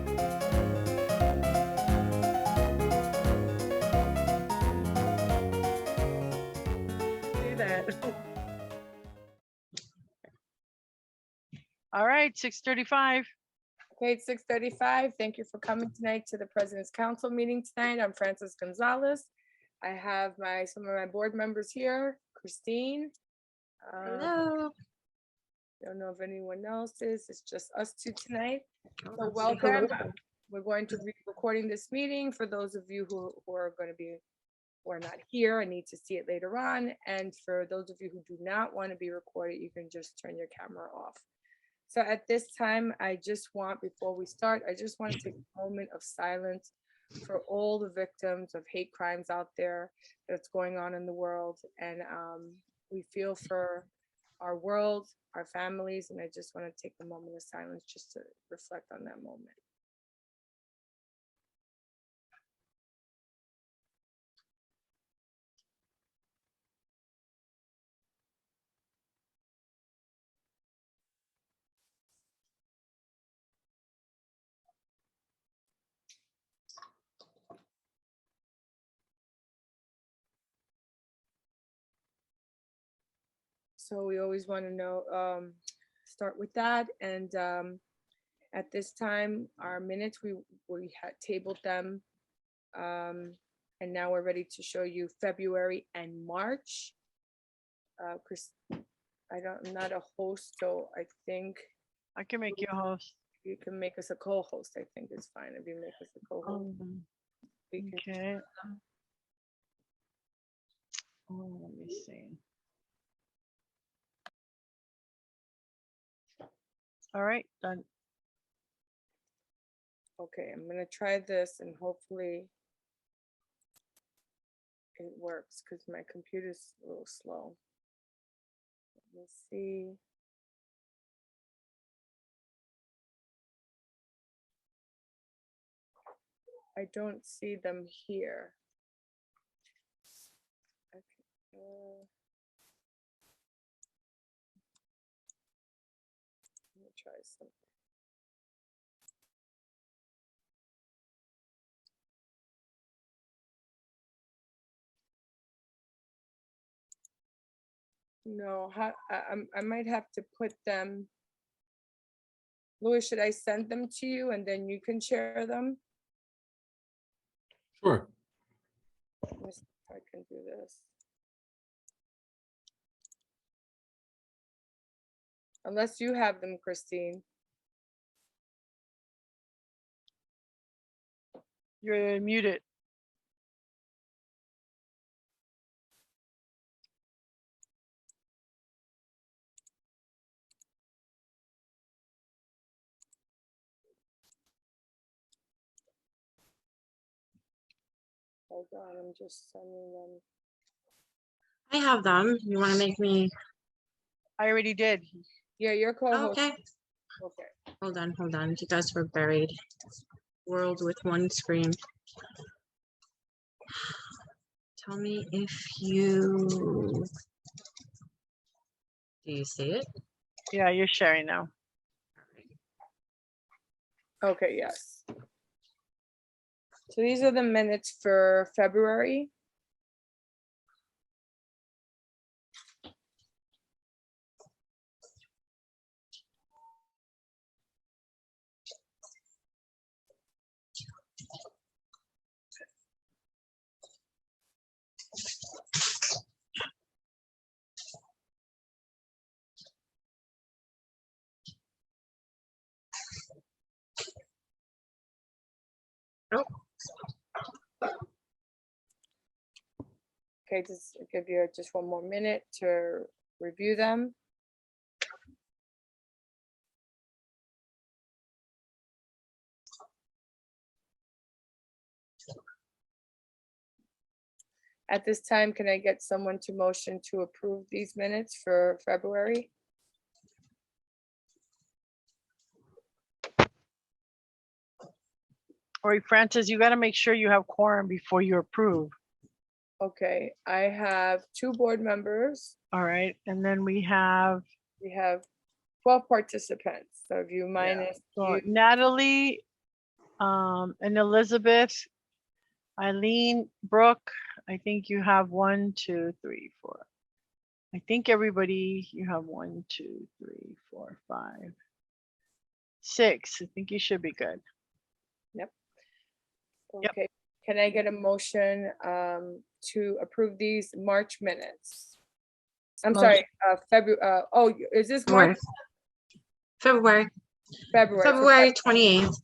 Do that. All right, 6:35. Okay, it's 6:35. Thank you for coming tonight to the President's Council meeting tonight. I'm Francis Gonzalez. I have some of my board members here, Christine. Hello. Don't know if anyone else is. It's just us two tonight. So Hello. welcome. We're going to be recording this meeting for those of you who are going to be, who are not here and need to see it later on. And for those of you who do not want to be recorded, you can just turn your camera off. So at this time, I just want, before we start, I just want to take a moment of silence for all the victims of hate crimes out there that's going on in the world. And we feel for our world, our families, and I just want to take a moment of silence just to reflect on that moment. So we always want to know, start with that. And at this time, our minutes, we had tabled them. And now we're ready to show you February and March. Chris, I'm not a host, so I think I can make you a host. you can make us a co-host. I think it's fine if you make us a co-host. We can- Okay. Oh, let me see. All right, done. Okay, I'm gonna try this and hopefully it works because my computer's a little slow. Let me see. I don't see them here. Okay. Let me try something. No, I might have to put them. Louis, should I send them to you and then you can share them? Sure. Let me see if I can do this. Unless you have them, Christine. You're muted. Hold on, I'm just sending them. I have them. You want to make me? I already did. Yeah, your co-host. Okay. Okay. Hold on. Hold on. You guys were buried. World with one screen. Tell me if you. Do you see it? Yeah, you're sharing now. Okay, yes. So these are the minutes for February. Okay, just give you just one more minute to review them. At this time, can I get someone to motion to approve these minutes for February? All right, Francis, you got to make sure you have quorum before you approve. Okay, I have 2 board members. All right, and then we have We have 12 participants. So if you minus so you, Natalie And Elizabeth, Eileen, Brooke, I think you have 1, 2, 3, 4. I think everybody, you have 1, 2, 3, 4, 5, 6. I think you should be good. Yep. Okay, can I get a motion to approve these March minutes? I'm sorry, February, oh, is this March? February, February. for February 28th.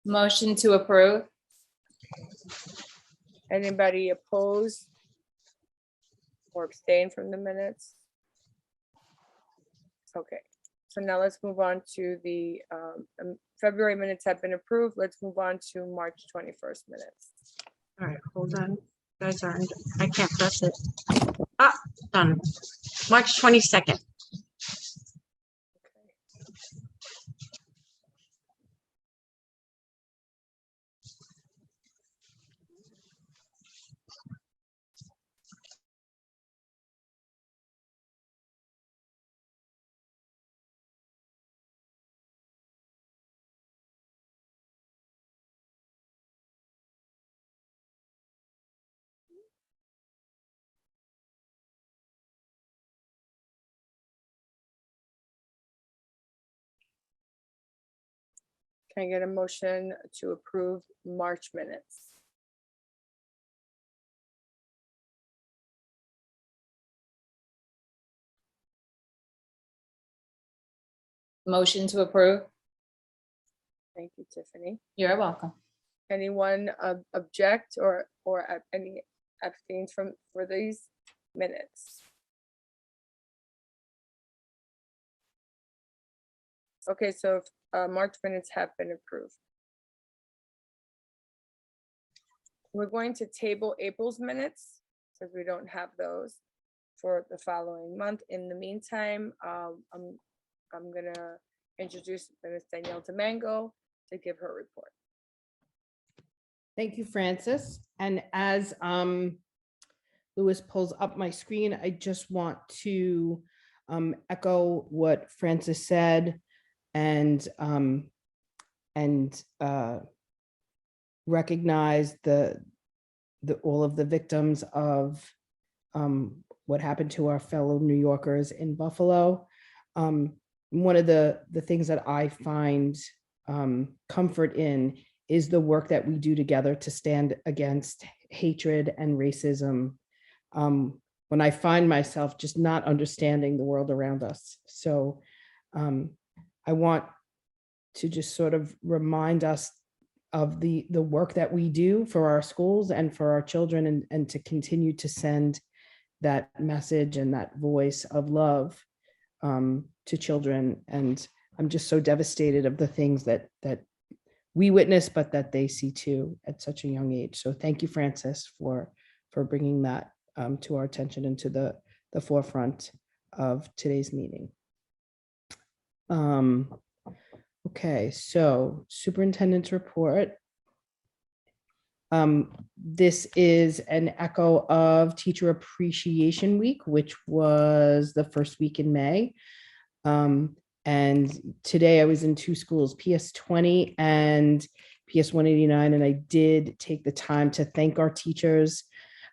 Motion to approve. Anybody opposed? Or abstain from the minutes? Okay, so now let's move on to the February minutes have been approved. Let's move on to March 21st minutes. All right, hold on. Guys are, I can't press it. Ah, done. March 22nd. Can I get a motion to approve March minutes? Motion to approve. Thank you, Tiffany. You're welcome. Anyone object or any abstains for these minutes? Okay, so March minutes have been approved. We're going to table April's minutes because we don't have those for the following month. In the meantime, I'm gonna introduce Ms. Danielle Domingo to give her report. Thank you, Francis. And as Louis pulls up my screen, I just want to echo what Francis said and recognize all of the victims of what happened to our fellow New Yorkers in Buffalo. One of the things that I find comfort in is the work that we do together to stand against hatred and racism when I find myself just not understanding the world around us. So I want to just sort of remind us of the work that we do for our schools and for our children, and to continue to send that message and that voice of love to children. And I'm just so devastated of the things that we witness, but that they see too at such a young age. So thank you, Francis, for bringing that to our attention and to the forefront of today's meeting. Okay, so superintendent's report. This is an echo of Teacher Appreciation Week, which was the first week in May. And today I was in two schools, PS 20 and PS 189, and I did take the time to thank our teachers.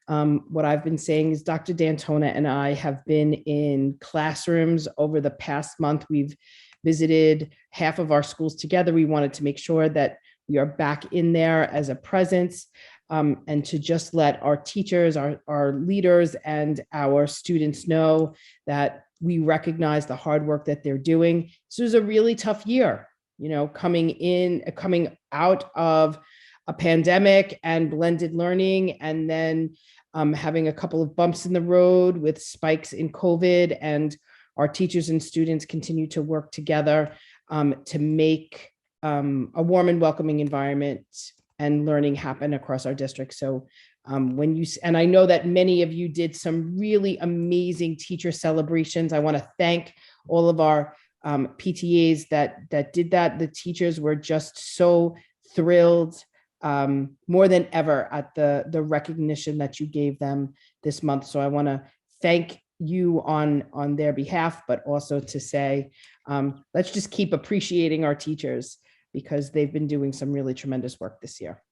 What I've been saying is Dr. D'Antona and I have been in classrooms over the past month. We've visited half of our schools together. We wanted to make sure that we are back in there as a presence, and to just let our teachers, our leaders, and our students know that we recognize the hard work that they're doing. This was a really tough year, you know, coming out of a pandemic and blended learning, and then having a couple of bumps in the road with spikes in COVID, and our teachers and students continue to work together to make a warm and welcoming environment and learning happen across our district. So and I know that many of you did some really amazing teacher celebrations. I want to thank all of our PTAs that did that. The teachers were just so thrilled, more than ever, at the recognition that you gave them this month. So I want to thank you on their behalf, but also to say, let's just keep appreciating our teachers, because they've been doing some really tremendous work this year.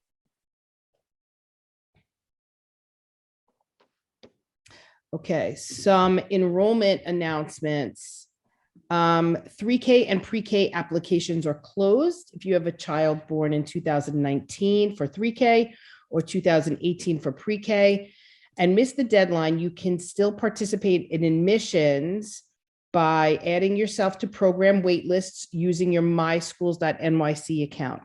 Okay, some enrollment announcements. 3K and pre-K applications are closed. If you have a child born in 2019 for 3K or 2018 for pre-K and missed the deadline, you can still participate in admissions by adding yourself to program waitlists using your myschools.nyc account.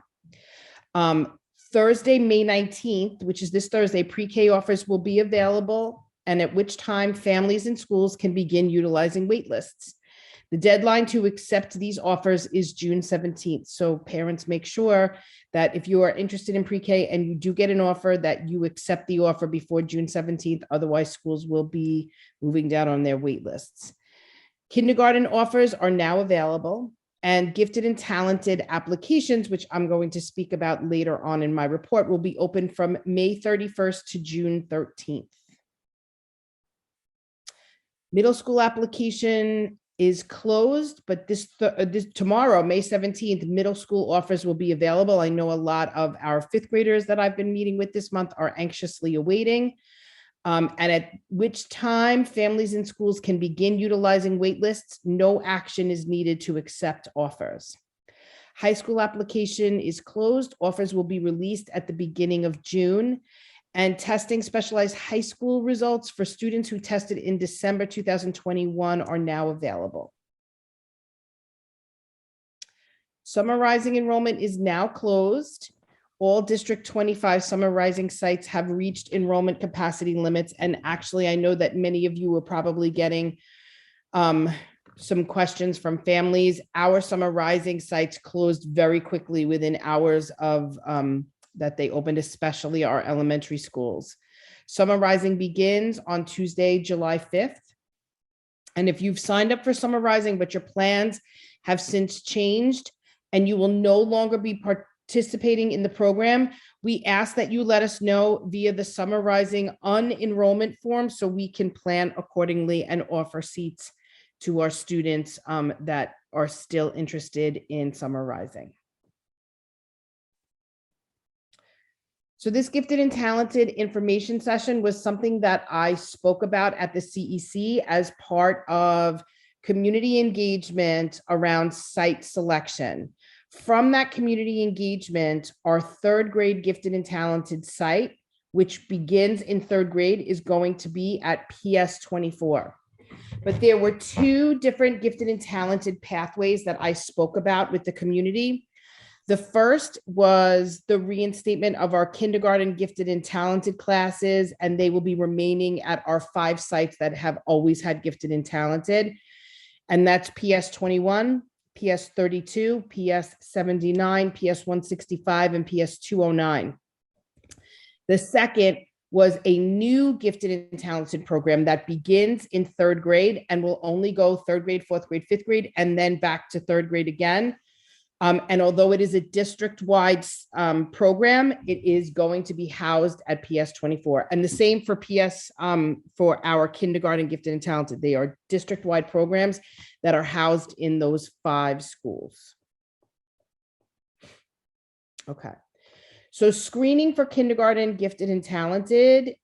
Thursday, May 19th, which is this Thursday, pre-K offers will be available, and at which time families and schools can begin utilizing waitlists. The deadline to accept these offers is June 17th. So parents, make sure that if you are interested in pre-K and you do get an offer, that you accept the offer before June 17th. Otherwise, schools will be moving down on their wait lists. Kindergarten offers are now available, and gifted and talented applications, which I'm going to speak about later on in my report, will be open from May 31st to June 13th. Middle school application is closed, but this tomorrow, May 17th, middle school offers will be available. I know a lot of our fifth graders that I've been meeting with this month are anxiously awaiting. And at which time families and schools can begin utilizing wait lists. No action is needed to accept offers. High school application is closed. Offers will be released at the beginning of June. And testing specialized high school results for students who tested in December 2021 are now available. Summer Rising enrollment is now closed. All District 25 Summer Rising sites have reached enrollment capacity limits. And actually, I know that many of you are probably getting some questions from families. Our Summer Rising sites closed very quickly within hours of that they opened, especially our elementary schools. Summer Rising begins on Tuesday, July 5th. And if you've signed up for Summer Rising, but your plans have since changed and you will no longer be participating in the program, we ask that you let us know via the Summer Rising unenrollment form so we can plan accordingly and offer seats to our students that are still interested in Summer Rising. So this gifted and talented information session was something that I spoke about at the CEC as part of community engagement around site selection. From that community engagement, our third grade gifted and talented site, which begins in third grade, is going to be at PS 24. But there were two different gifted and talented pathways that I spoke about with the community. The first was the reinstatement of our kindergarten gifted and talented classes, and they will be remaining at our 5 sites that have always had gifted and talented. And that's PS 21, PS 32, PS 79, PS 165, and PS 209. The second was a new gifted and talented program that begins in third grade and will only go third grade, fourth grade, fifth grade, and then back to third grade again. And although it is a district-wide program, it is going to be housed at PS 24. And the same for PS for our kindergarten gifted and talented. They are district-wide programs that are housed in those 5 schools. Okay. So screening for kindergarten gifted and talented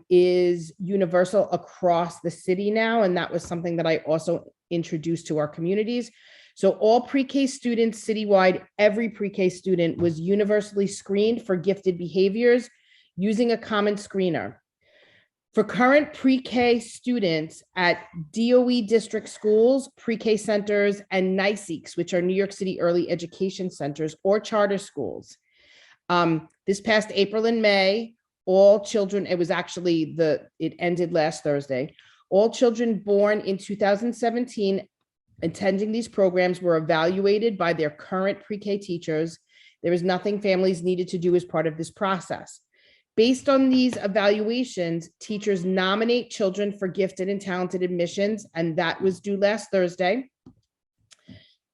is universal across the city now. And that was something that I also introduced to our communities. So all pre-K students citywide, every pre-K student was universally screened for gifted behaviors using a common screener. For current pre-K students at DOE district schools, pre-K centers, and NYSECs, which are New York City Early Education Centers or charter schools. This past April and May, all children, it ended last Thursday, all children born in 2017 attending these programs were evaluated by their current pre-K teachers. There is nothing families needed to do as part of this process. Based on these evaluations, teachers nominate children for gifted and talented admissions, and that was due last Thursday.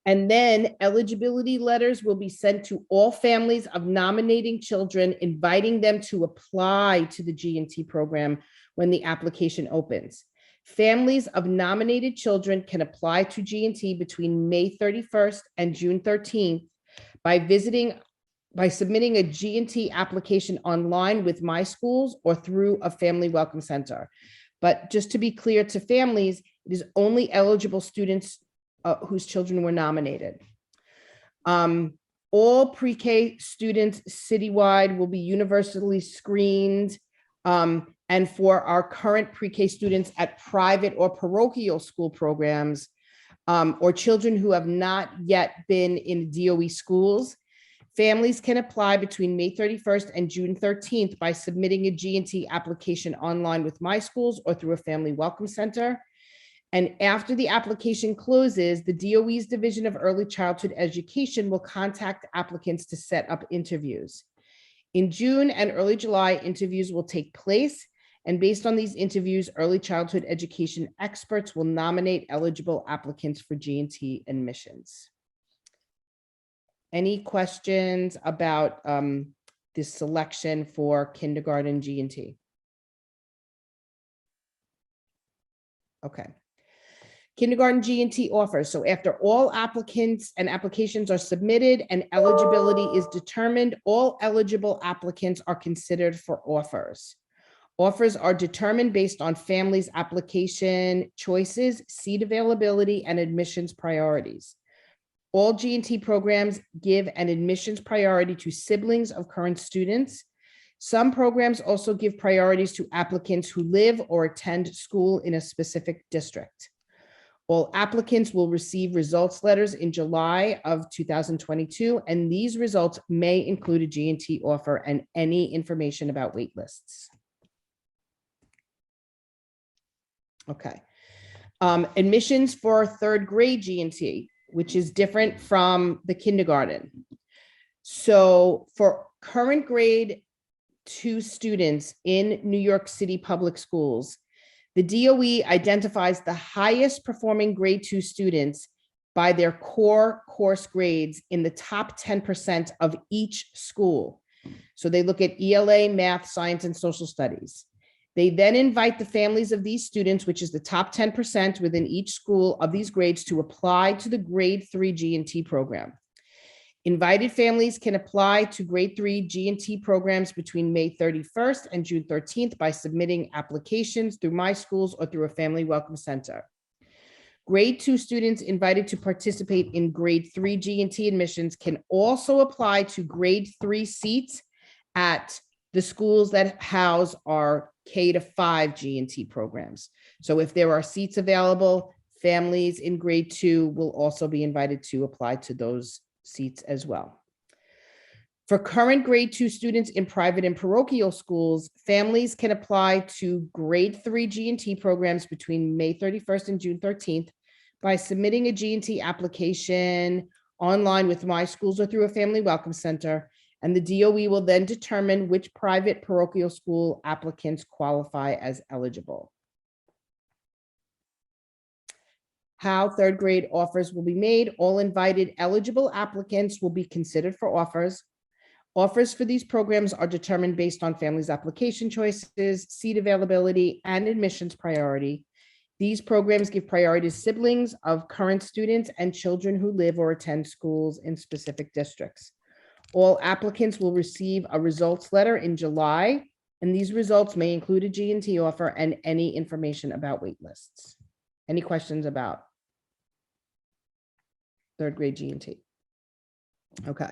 And then eligibility letters will be sent to all families of nominating children, inviting them to apply to the G&T program when the application opens. Families of nominated children can apply to G&T between May 31st and June 13th by submitting a G&T application online with My Schools or through a family welcome center. But just to be clear to families, it is only eligible students whose children were nominated. All pre-K students citywide will be universally screened. And for our current pre-K students at private or parochial school programs, or children who have not yet been in DOE schools, families can apply between May 31st and June 13th by submitting a G&T application online with My Schools or through a family welcome center. And after the application closes, the DOE's Division of Early Childhood Education will contact applicants to set up interviews. In June and early July, interviews will take place. And based on these interviews, early childhood education experts will nominate eligible applicants for G&T admissions. Any questions about this selection for kindergarten G&T? Okay. Kindergarten G&T offers. So after all applicants and applications are submitted and eligibility is determined, all eligible applicants are considered for offers. Offers are determined based on families' application choices, seat availability, and admissions priorities. All G&T programs give an admissions priority to siblings of current students. Some programs also give priorities to applicants who live or attend school in a specific district. All applicants will receive results letters in July of 2022, and these results may include a G&T offer and any information about wait lists. Okay. Admissions for third grade G&T, which is different from the kindergarten. So for current grade 2 students in New York City public schools, the DOE identifies the highest performing grade 2 students by their core course grades in the top 10% of each school. So they look at ELA, math, science, and social studies. They then invite the families of these students, which is the top 10% within each school of these grades, to apply to the grade 3 G&T program. Invited families can apply to grade 3 G&T programs between May 31st and June 13th by submitting applications through My Schools or through a family welcome center. Grade 2 students invited to participate in grade 3 G&T admissions can also apply to grade 3 seats at the schools that house our K-5 G&T programs. So if there are seats available, families in grade 2 will also be invited to apply to those seats as well. For current grade 2 students in private and parochial schools, families can apply to grade 3 G&T programs between May 31st and June 13th by submitting a G&T application online with My Schools or through a family welcome center. And the DOE will then determine which private parochial school applicants qualify as eligible. How third grade offers will be made. All invited eligible applicants will be considered for offers. Offers for these programs are determined based on families' application choices, seat availability, and admissions priority. These programs give priority to siblings of current students and children who live or attend schools in specific districts. All applicants will receive a results letter in July, and these results may include a G&T offer and any information about wait lists. Any questions about third grade G&T? Okay.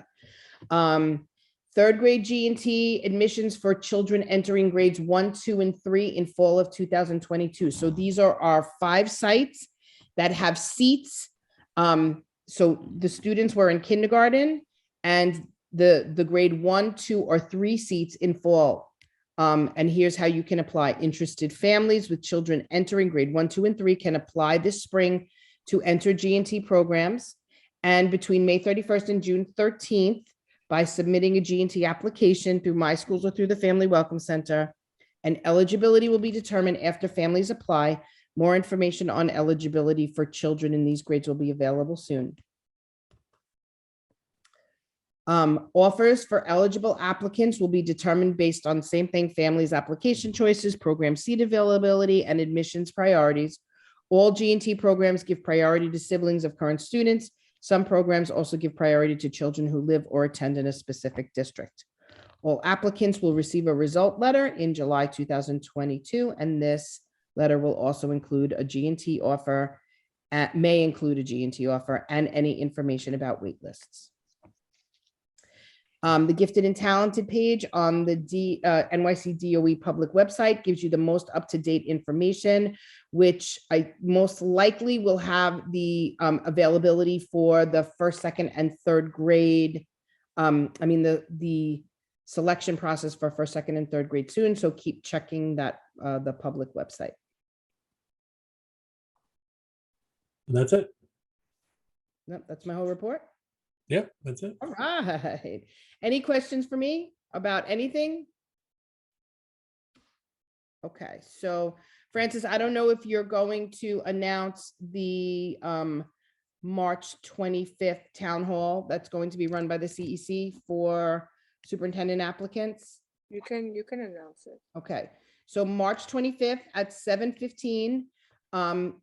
Third grade G&T admissions for children entering grades 1, 2, and 3 in fall of 2022. So these are our 5 sites that have seats. So the students were in kindergarten and the grade 1, 2, or 3 seats in fall. And here's how you can apply. Interested families with children entering grade 1, 2, and 3 can apply this spring to enter G&T programs. And between May 31st and June 13th, by submitting a G&T application through My Schools or through the Family Welcome Center, and eligibility will be determined after families apply. More information on eligibility for children in these grades will be available soon. Offers for eligible applicants will be determined based on the same thing, families' application choices, program seat availability, and admissions priorities. All G&T programs give priority to siblings of current students. Some programs also give priority to children who live or attend in a specific district. All applicants will receive a result letter in July 2022, and this letter will also include a G&T offer, may include a G&T offer and any information about wait lists. The gifted and talented page on the NYC DOE public website gives you the most up-to-date information, which I most likely will have the availability for the first, second, and third grade. The selection process for first, second, and third grade soon. So keep checking that the public website. That's it. Nope, that's my whole report. Yeah, that's it. All right. Any questions for me about anything? Okay, so Francis, I don't know if you're going to announce the March 25th town hall that's going to be run by the CEC for superintendent applicants. You can announce it. Okay, so March 25th at 7:15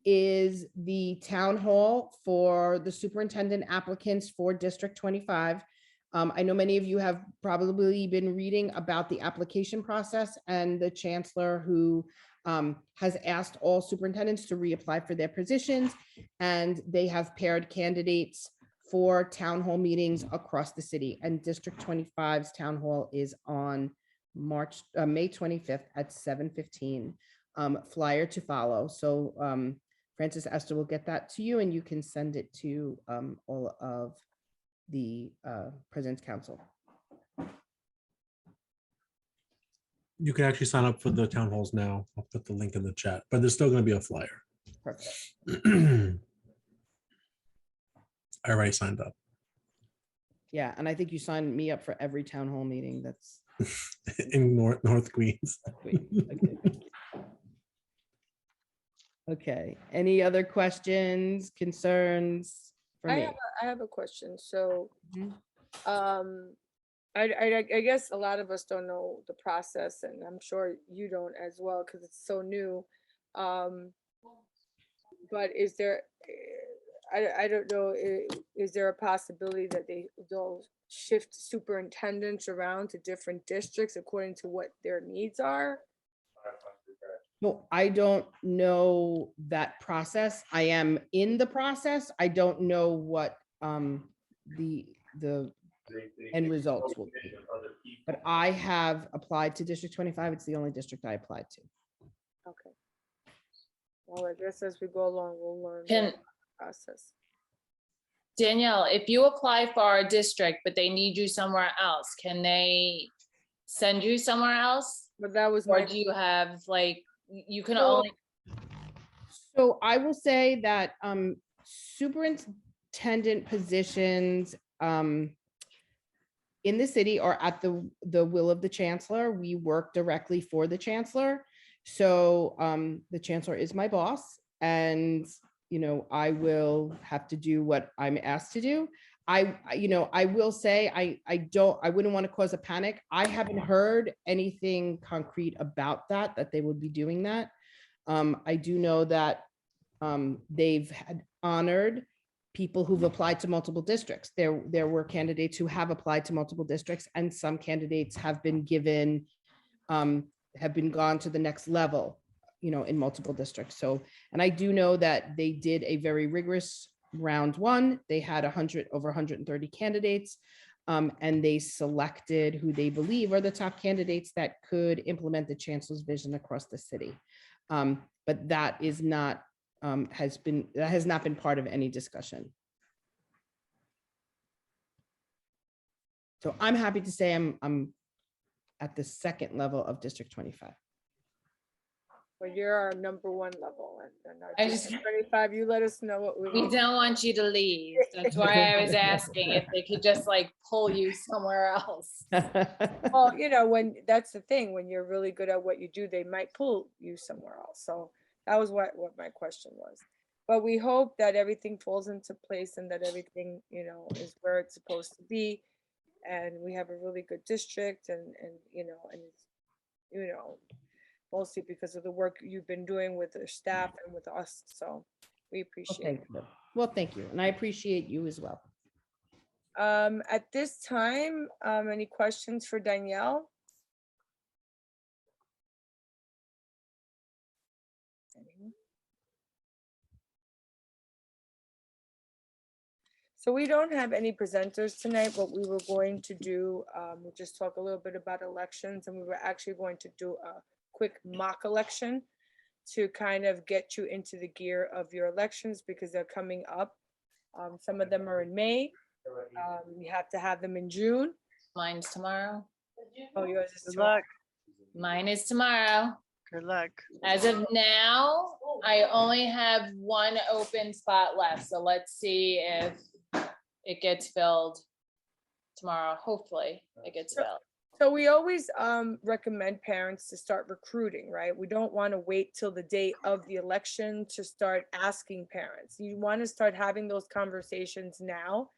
is the town hall for the superintendent applicants for District 25. I know many of you have probably been reading about the application process and the chancellor who has asked all superintendents to reapply for their positions, and they have paired candidates for town hall meetings across the city, and District 25's town hall is on May 25th at 7:15. Flyer to follow. So Francis Esther will get that to you, and you can send it to all of the President's Council. You can actually sign up for the town halls now. I'll put the link in the chat, but there's still going to be a flyer. Perfect. I already signed up. Yeah, and I think you signed me up for every town hall meeting. That's In North Queens. sweet. Okay. Okay, any other questions, concerns for me? I have a question. So, Mhm. I guess a lot of us don't know the process, and I'm sure you don't as well, because it's so new. But is there, I don't know, is there a possibility that they'll shift superintendents around to different districts according to what their needs are? No, I don't know that process. I am in the process. I don't know what the end results will be. But I have applied to District 25. It's the only district I applied to. Okay. Well, I guess as we go along, we'll learn Can- the process. Danielle, if you apply for our district, but they need you somewhere else, can they send you somewhere else? But that was Or my, do you have like, you can So- only, So I will say that superintendent positions in the city are at the will of the chancellor. We work directly for the chancellor. So the chancellor is my boss, and I will have to do what I'm asked to do. I will say I wouldn't want to cause a panic. I haven't heard anything concrete about that they would be doing that. I do know that they've had honored people who've applied to multiple districts. There were candidates who have applied to multiple districts, and some candidates have been given, have been gone to the next level, in multiple districts. So, and I do know that they did a very rigorous round one. They had over 130 candidates, and they selected who they believe are the top candidates that could implement the chancellor's vision across the city. But that is not, that has not been part of any discussion. So I'm happy to say I'm at the second level of District 25. but you're our number one level, and our I just- District 25, you let us know what we we need. don't want you to leave. That's why I was asking if they could just like pull you somewhere else. Well, when, that's the thing, when you're really good at what you do, they might pull you somewhere else. So that was what my question was. But we hope that everything falls into place and that everything, is where it's supposed to be. And we have a really good district and mostly because of the work you've been doing with the staff and with us. So We Well, appreciate it. thank you. Well, thank you. And I appreciate you as well. At this time, any questions for Danielle? Anyone? So we don't have any presenters tonight. What we were going to do, we'll just talk a little bit about elections, and we were actually going to do a quick mock election to kind of get you into the gear of your elections because they're coming up. Some of them are in May. You have to have them in June. Mine's tomorrow. Oh, yours is Good tomorrow. luck. Mine is tomorrow. Good luck. As of now, I only have one open spot left, so let's see if it gets filled tomorrow. Hopefully, it gets filled. So we always recommend parents to start recruiting, right? We don't want to wait till the day of the election to start asking parents. You want to start having those conversations now.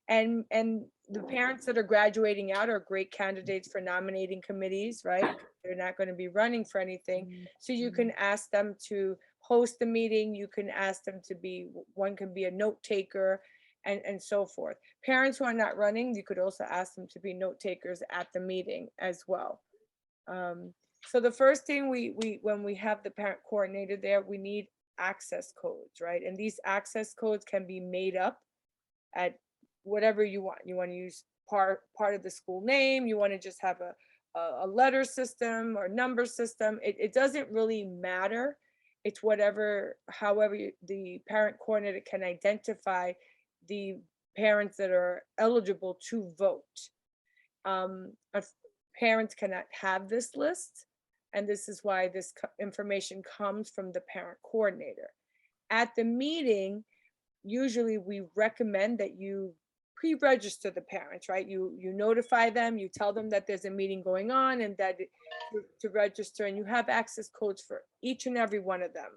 And the parents that are graduating out are great candidates for nominating committees, right? They're not going to be running for anything. So you can ask them to host the meeting. You can ask them to be, one can be a note taker and so forth. Parents who are not running, you could also ask them to be note takers at the meeting as well. So the first thing when we have the parent coordinator there, we need access codes, right? And these access codes can be made up at whatever you want. You want to use part of the school name, you want to just have a letter system or number system. It doesn't really matter. It's however the parent coordinator can identify the parents that are eligible to vote. Parents cannot have this list, and this is why this information comes from the parent coordinator. At the meeting, usually we recommend that you pre-register the parents, right? You notify them, you tell them that there's a meeting going on and that to register, and you have access codes for each and every one of them,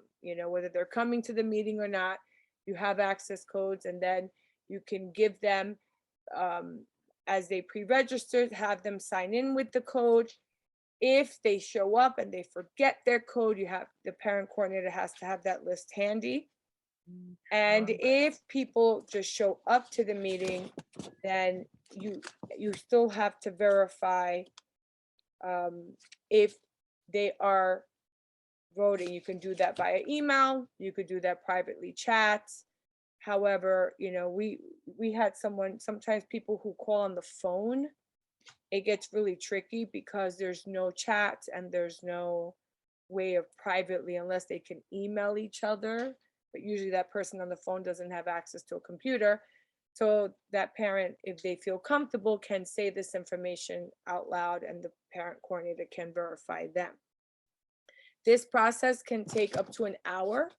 whether they're coming to the meeting or not, you have access codes, and then you can give them, as they pre-registered, have them sign in with the code. If they show up and they forget their code, the parent coordinator has to have that list handy. And if people just show up to the meeting, then you still have to verify if they are voting. You can do that via email, you could do that privately chat. However, we had sometimes people who call on the phone, it gets really tricky because there's no chat and there's no way of privately, unless they can email each other. But usually that person on the phone doesn't have access to a computer. So that parent, if they feel comfortable, can say this information out loud and the parent coordinator can verify them. This process can take up to an hour.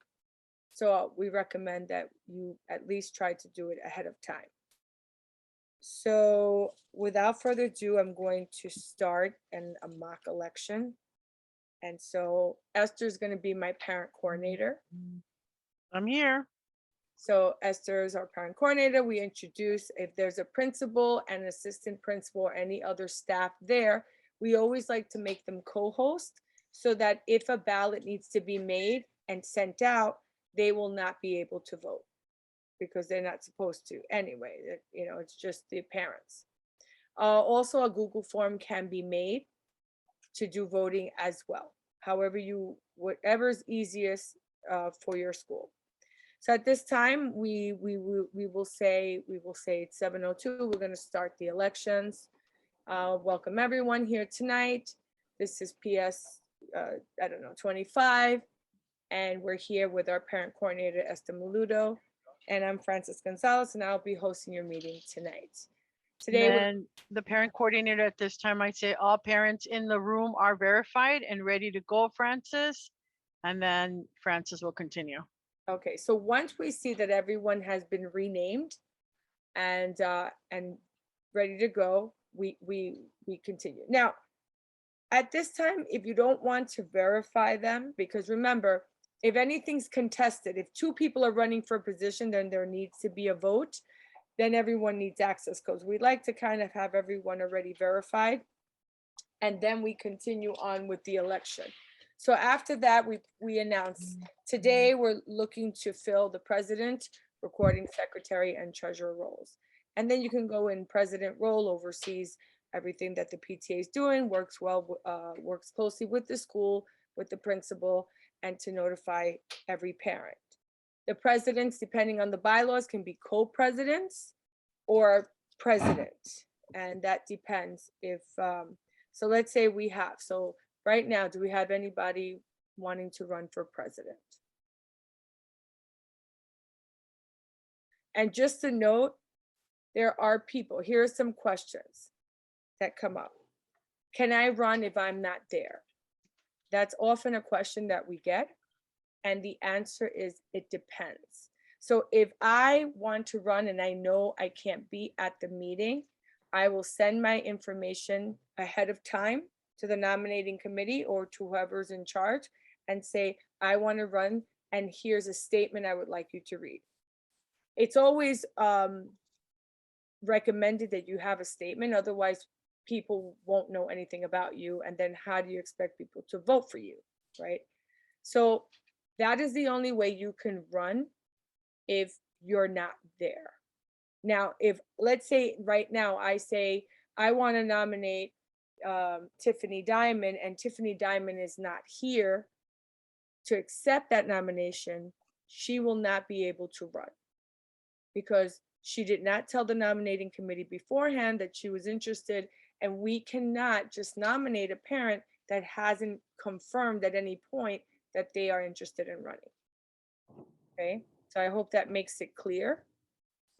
So we recommend that you at least try to do it ahead of time. So without further ado, I'm going to start a mock election. And so Esther is going to be my parent coordinator. I'm here. So Esther is our parent coordinator. We introduce, if there's a principal and assistant principal or any other staff there, we always like to make them co-host so that if a ballot needs to be made and sent out, they will not be able to vote because they're not supposed to anyway. It's just the parents. Also, a Google form can be made to do voting as well. However, whatever's easiest for your school. So at this time, we will say it's 7:02. We're going to start the elections. Welcome everyone here tonight. This is PS 25, and we're here with our parent coordinator Esther Maludo, and I'm Francis Gonzalez, and I'll be hosting your meeting tonight. Today, And the parent coordinator at this time, I say all parents in the room are verified and ready to go, Francis. And then Francis will continue. okay, so once we see that everyone has been renamed and ready to go, we continue. Now, at this time, if you don't want to verify them, because remember, if anything's contested, if two people are running for a position, then there needs to be a vote, then everyone needs access codes. We'd like to kind of have everyone already verified, and then we continue on with the election. So after that, we announced, today, we're looking to fill the president, recording secretary, and treasurer roles. And then you can go in president role, oversees everything that the PTA is doing, works closely with the school, with the principal, and to notify every parent. The presidents, depending on the bylaws, can be co-presidents or president. And that depends if, so let's say we have, so right now, do we have anybody wanting to run for president? And just a note, there are people, here are some questions that come up. Can I run if I'm not there? That's often a question that we get. And the answer is, it depends. So if I want to run and I know I can't be at the meeting, I will send my information ahead of time to the nominating committee or to whoever's in charge and say, I want to run, and here's a statement I would like you to read. It's always recommended that you have a statement, otherwise people won't know anything about you, and then how do you expect people to vote for you, right? So that is the only way you can run if you're not there. Now, if, let's say right now I say, I want to nominate Tiffany Diamond, and Tiffany Diamond is not here to accept that nomination, she will not be able to run because she did not tell the nominating committee beforehand that she was interested, and we cannot just nominate a parent that hasn't confirmed at any point that they are interested in running. Okay, so I hope that makes it clear.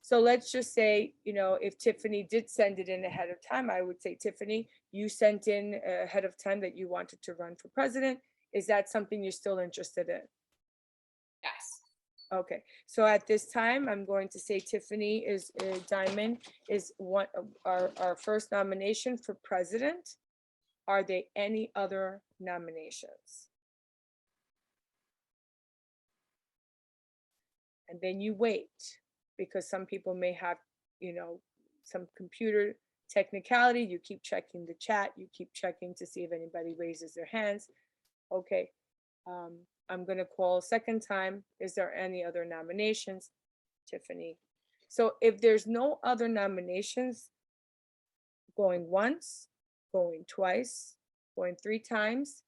So let's just say, you know, if Tiffany did send it in ahead of time, I would say, Tiffany, you sent in ahead of time that you wanted to run for president. Is that something you're still interested in? Yes. Okay, so at this time, I'm going to say Tiffany is Diamond is one of our first nomination for president. Are there any other nominations? And then you wait, because some people may have, you know, some computer technicality. You keep checking the chat, you keep checking to see if anybody raises their hands. Okay, I'm gonna call a second time. Is there any other nominations? Tiffany. So if there's no other nominations, going once, going twice, going 3 times,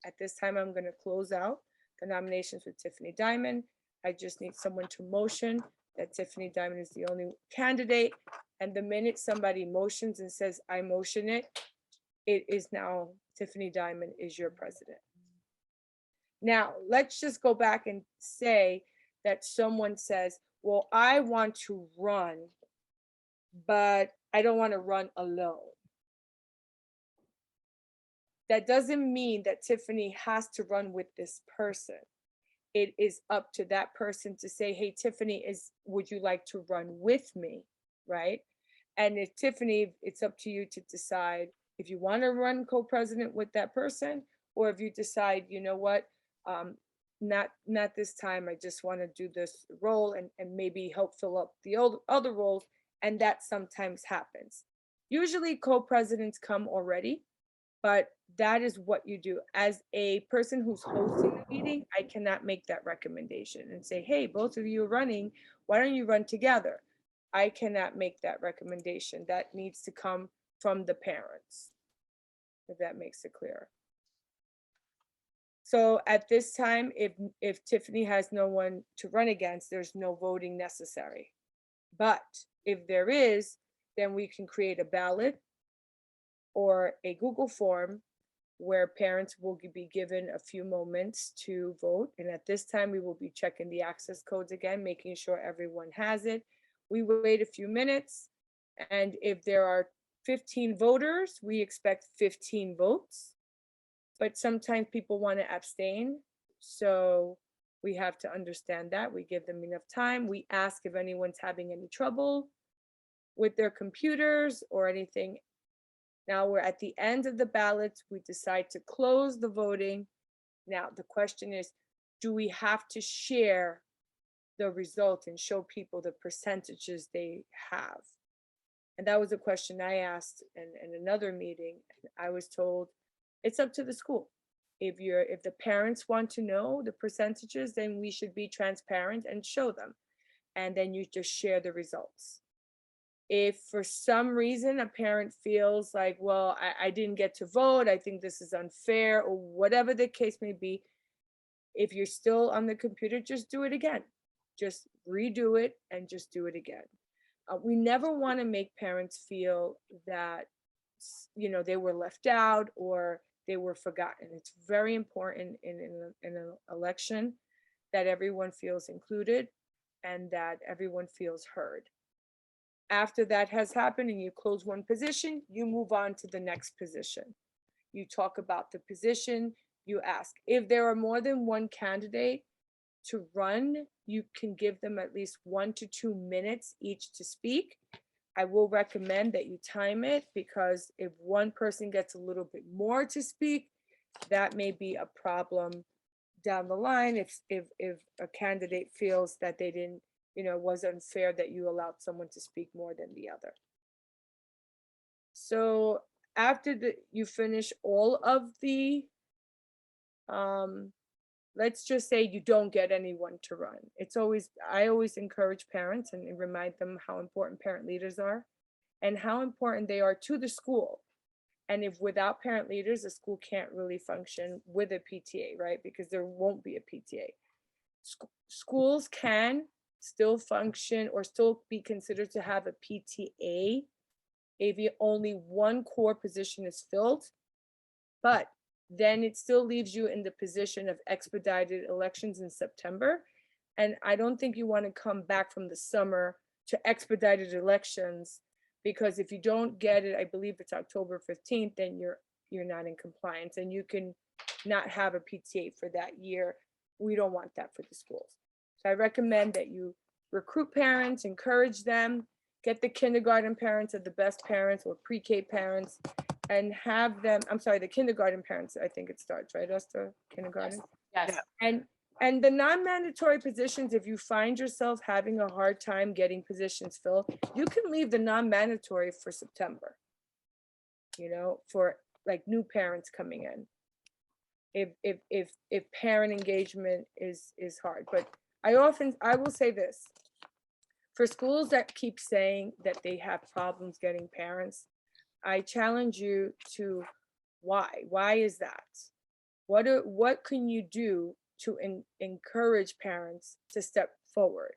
at this time, I'm gonna close out the nominations with Tiffany Diamond. I just need someone to motion that Tiffany Diamond is the only candidate. And the minute somebody motions and says, I motion it, it is now Tiffany Diamond is your president. Now, let's just go back and say that someone says, well, I want to run, but I don't want to run alone. That doesn't mean that Tiffany has to run with this person. It is up to that person to say, hey, Tiffany, would you like to run with me, right? And if Tiffany, it's up to you to decide if you want to run co-president with that person, or if you decide, you know what, not this time, I just want to do this role and maybe help fill up the other roles, and that sometimes happens. Usually co-presidents come already, but that is what you do. As a person who's hosting the meeting, I cannot make that recommendation and say, hey, both of you are running, why don't you run together? I cannot make that recommendation. That needs to come from the parents, if that makes it clear. So at this time, if Tiffany has no one to run against, there's no voting necessary. But if there is, then we can create a ballot or a Google form where parents will be given a few moments to vote. And at this time, we will be checking the access codes again, making sure everyone has it. We will wait a few minutes. And if there are 15 voters, we expect 15 votes. But sometimes people want to abstain. So we have to understand that. We give them enough time. We ask if anyone's having any trouble with their computers or anything. Now we're at the end of the ballots. We decide to close the voting. Now the question is, do we have to share the result and show people the percentages they have? And that was a question I asked in another meeting. I was told it's up to the school. If the parents want to know the percentages, then we should be transparent and show them. And then you just share the results. If for some reason a parent feels like, well, I didn't get to vote, I think this is unfair, or whatever the case may be, if you're still on the computer, just do it again. Just redo it and just do it again. We never want to make parents feel that, they were left out or they were forgotten. It's very important in an election that everyone feels included and that everyone feels heard. After that has happened and you close one position, you move on to the next position. You talk about the position, you ask. If there are more than one candidate to run, you can give them at least 1 to 2 minutes each to speak. I will recommend that you time it, because if one person gets a little bit more to speak, that may be a problem down the line if a candidate feels that they didn't, was unfair that you allowed someone to speak more than the other. So after you finish all of the, let's just say you don't get anyone to run. I always encourage parents and remind them how important parent leaders are and how important they are to the school. And if without parent leaders, the school can't really function with a PTA, right? Because there won't be a PTA. Schools can still function or still be considered to have a PTA if only one core position is filled, but then it still leaves you in the position of expedited elections in September. And I don't think you want to come back from the summer to expedited elections, because if you don't get it, I believe it's October 15th, then you're not in compliance and you can not have a PTA for that year. We don't want that for the schools. So I recommend that you recruit parents, encourage them, get the kindergarten parents are the best parents, or pre-K parents, and have them, I'm sorry, the kindergarten parents, I think it starts, right, Esther? Kindergarten? Yes, And the non-mandatory positions, if you find yourself having a hard time getting positions filled, you can leave the non-mandatory for September, for like new parents coming in. If parent engagement is hard. But I will say this, for schools that keep saying that they have problems getting parents, I challenge you to why is that? What can you do to encourage parents to step forward?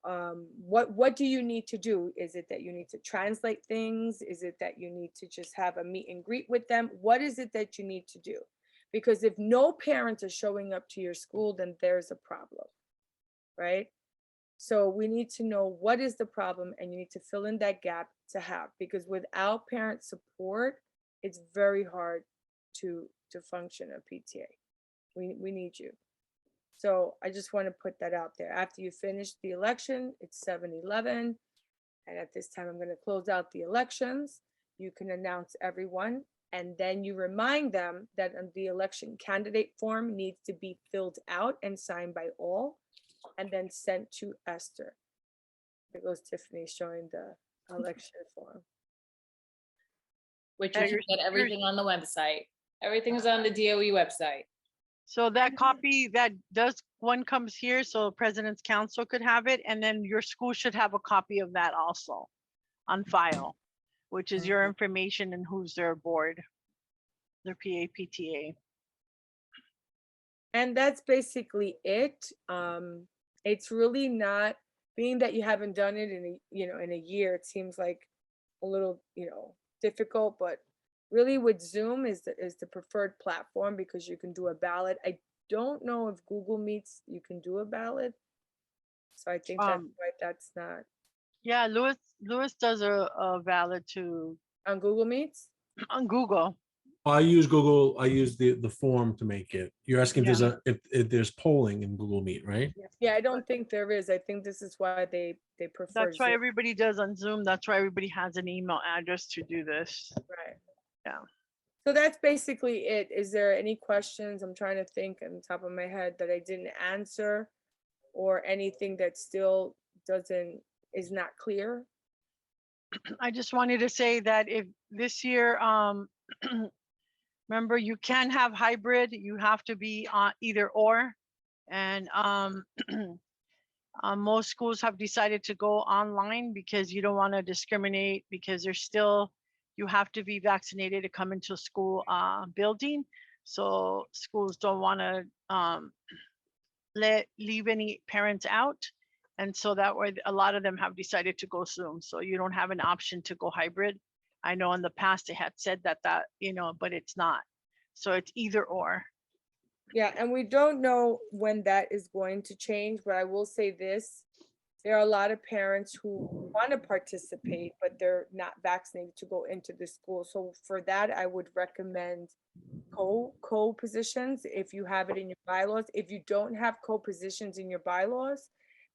What do you need to do? Is it that you need to translate things? Is it that you need to just have a meet and greet with them? What is it that you need to do? Because if no parents are showing up to your school, then there's a problem, right? So we need to know what is the problem, and you need to fill in that gap to have, because without parent support, it's very hard to function a PTA. We need you. So I just want to put that out there. After you finish the election, it's 7-11. And at this time, I'm going to close out the elections. You can announce everyone, and then you remind them that the election candidate form needs to be filled out and signed by all, and then sent to Esther. There goes Tiffany showing the election form. which you can get everything on the website. Everything is on the DOE website. So that copy one comes here, so President's Council could have it, and then your school should have a copy of that also on file, which is your information and who's their board, their PTA. And that's basically it. It's really not, being that you haven't done it in a year, it seems like a little, difficult, but really with Zoom is the preferred platform, because you can do a ballot. I don't know if Google Meets you can do a ballot. So I think that's why that's not Yeah, Lewis does a ballot too on Google Meets. on Google. I use Google, I use the form to make it. You're asking if there's polling in Google Meet, right? Yeah, I don't think there is. I think this is why they prefer That's why Zoom. everybody does on Zoom. That's why everybody has an email address to do this. Right. Yeah. So that's basically it. Is there any questions? I'm trying to think on the top of my head that I didn't answer, or anything that still is not clear. I just wanted to say that if this year, Remember, you can't have hybrid, you have to be either or. And most schools have decided to go online because you don't want to discriminate, because there's still, you have to be vaccinated to come into a school building. So schools don't want to leave any parents out. And so that way, a lot of them have decided to go Zoom. So you don't have an option to go hybrid. I know in the past they had said that, but it's not. So it's either or. Yeah, and we don't know when that is going to change, but I will say this. There are a lot of parents who want to participate, but they're not vaccinated to go into the school. So for that, I would recommend co-positions if you have it in your bylaws. If you don't have co-positions in your bylaws,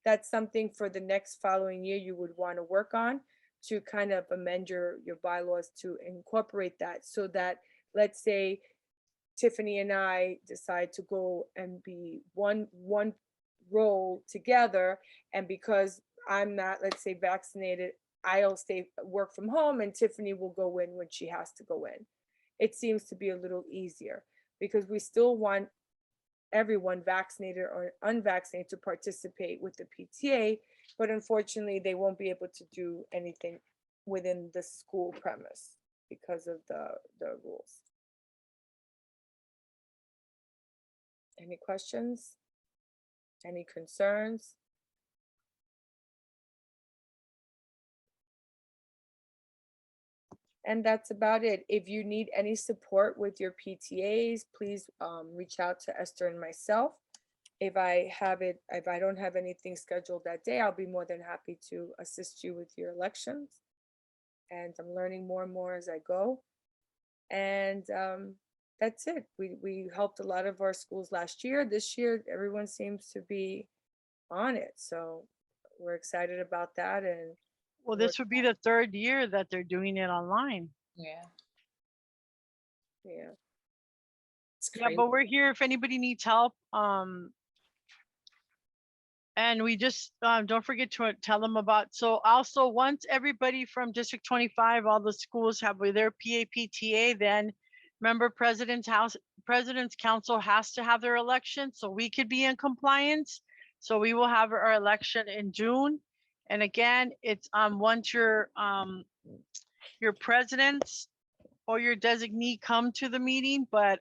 that's something for the next following year you would want to work on to kind of amend your bylaws to incorporate that, so that, let's say, Tiffany and I decide to go and be one role together, and because I'm not, let's say, vaccinated, I'll work from home, and Tiffany will go in when she has to go in. It seems to be a little easier because we still want everyone, vaccinated or unvaccinated, to participate with the PTA, but unfortunately they won't be able to do anything within the school premise because of the rules. Any questions? Any concerns? And that's about it. If you need any support with your PTAs, please reach out to Esther and myself. If I don't have anything scheduled that day, I'll be more than happy to assist you with your elections. And I'm learning more and more as I go. And that's it. We helped a lot of our schools last year. This year, everyone seems to be on it. So we're excited about that. And Well, this would be the third year that they're doing it online. Yeah. yeah, It's Yeah, crazy. but we're here if anybody needs help. And we just don't forget to tell them about. So also, once everybody from District 25, all the schools have their PAPTA, then remember President's Council has to have their election, so we could be in compliance. So we will have our election in June. And again, it's once your presidents or your designee come to the meeting, but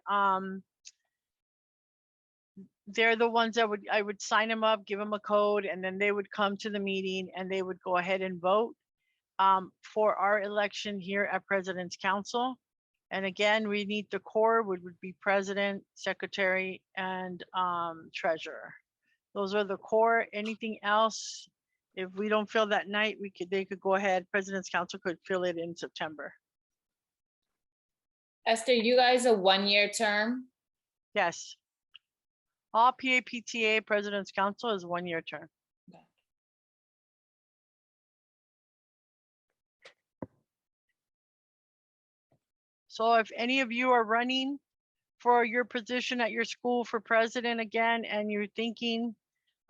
they're the ones that I would sign them up, give them a code, and then they would come to the meeting and they would go ahead and vote for our election here at President's Council. And again, we need the core, which would be president, secretary, and treasurer. Those are the core. Anything else, if we don't fill that night, they could go ahead. President's Council could fill it in September. Esther, you guys a 1-year term? Yes. All PAPTA President's Council is 1-year term. So if any of you are running for your position at your school for president again, and you're thinking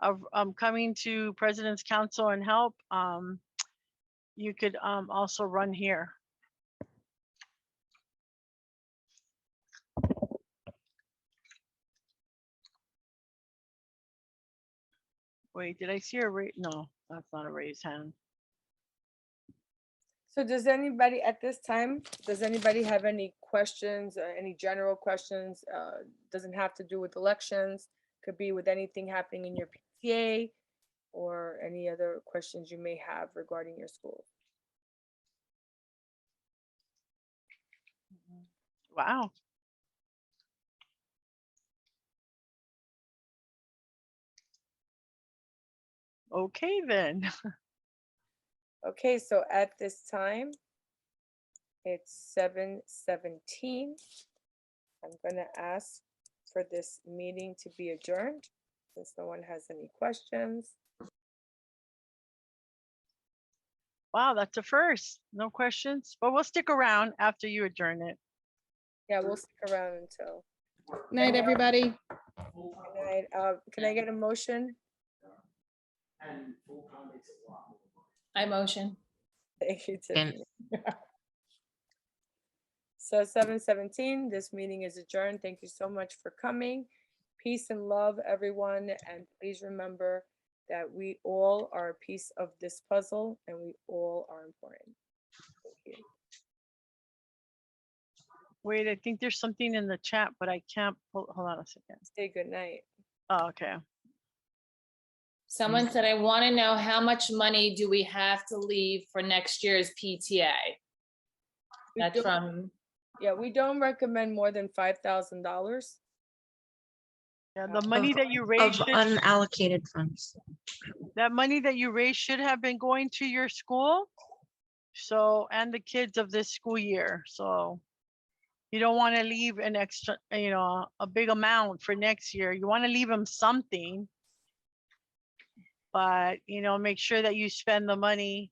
of coming to President's Council and help, you could also run here. Wait, did I see a raise? No, that's not a raised hand. So does anybody at this time, does anybody have any questions or any general questions? Doesn't have to do with elections, could be with anything happening in your PTA or any other questions you may have regarding your school. Wow. Okay, then. Okay, so at this time, it's 7:17. I'm gonna ask for this meeting to be adjourned, since no one has any questions. Wow, that's a first. No questions, but we'll stick around after you adjourn it. Yeah, we'll stick around until. Night, everybody. Good night. Can I get a motion? I motion. Thank you, And- Tiffany. So 7:17, this meeting is adjourned. Thank you so much for coming. Peace and love, everyone, and please remember that we all are a piece of this puzzle and we all are important. Thank you. Wait, I think there's something in the chat, but I can't, hold on a second. Say good night. Oh, okay. Someone said, I want to know how much money do we have to leave for next year's PTA? We That's don't- from, Yeah, we don't recommend more than $5,000. Yeah, the money that you Of raised, unallocated funds. that money that you raised should have been going to your school. So, and the kids of this school year. So you don't want to leave an extra, a big amount for next year. You want to leave them something. But, make sure that you spend the money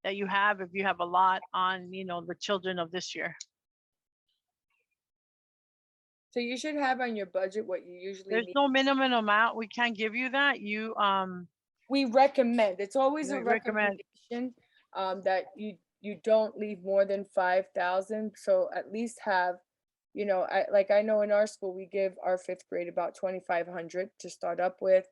that you have, if you have a lot, on, the children of this year. So you should have on your budget what you usually There's need. no minimum amount. We can't give you that. You, We recommend, it's always a We recommend. recommendation, that you don't leave more than 5,000. So at least have, I know in our school, we give our fifth grade about 2,500 to start up with.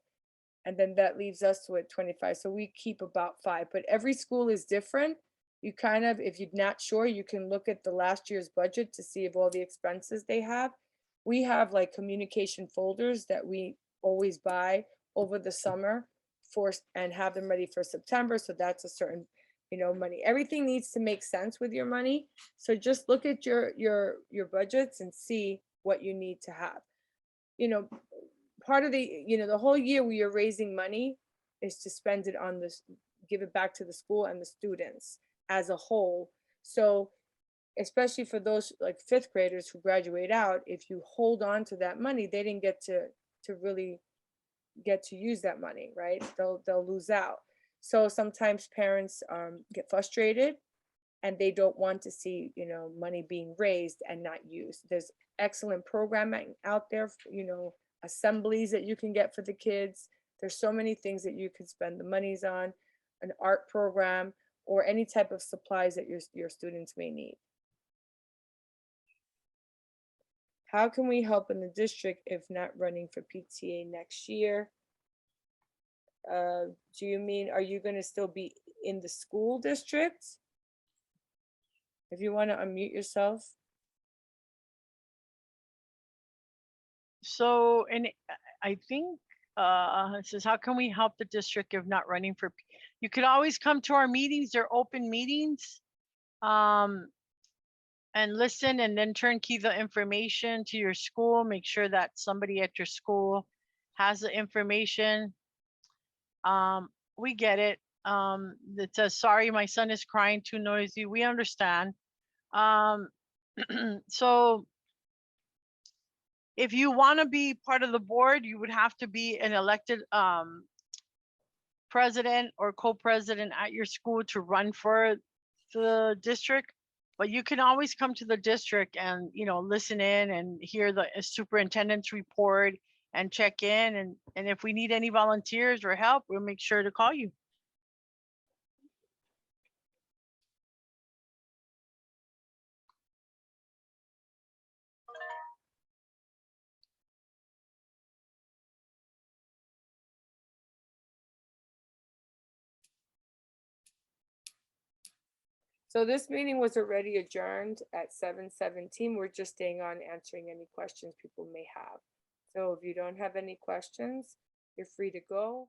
And then that leaves us with 25. So we keep about 5, but every school is different. You kind of, if you're not sure, you can look at the last year's budget to see if all the expenses they have. We have like communication folders that we always buy over the summer and have them ready for September. So that's a certain, money. Everything needs to make sense with your money. So just look at your budgets and see what you need to have. Part of the whole year we are raising money is to spend it on this, give it back to the school and the students as a whole. So especially for those like fifth graders who graduate out, if you hold on to that money, they didn't get to really get to use that money, right? They'll lose out. So sometimes parents get frustrated and they don't want to see, money being raised and not used. There's excellent programming out there, assemblies that you can get for the kids. There's so many things that you could spend the monies on, an art program, or any type of supplies that your students may need. How can we help in the district if not running for PTA next year? Do you mean, are you going to still be in the school district? If you want to unmute yourself. So, and I think, it says, how can we help the district if not running for, you could always come to our meetings, they're open meetings. And listen, and then turnkey the information to your school, make sure that somebody at your school has the information. We get it. It says, sorry, my son is crying, too noisy. We understand. So if you want to be part of the board, you would have to be an elected president or co-president at your school to run for the district. But you can always come to the district and, listen in and hear the superintendent's report and check in. And if we need any volunteers or help, we'll make sure to call you. So this meeting was already adjourned at 7:17. We're just staying on answering any questions people may have. So if you don't have any questions, you're free to go.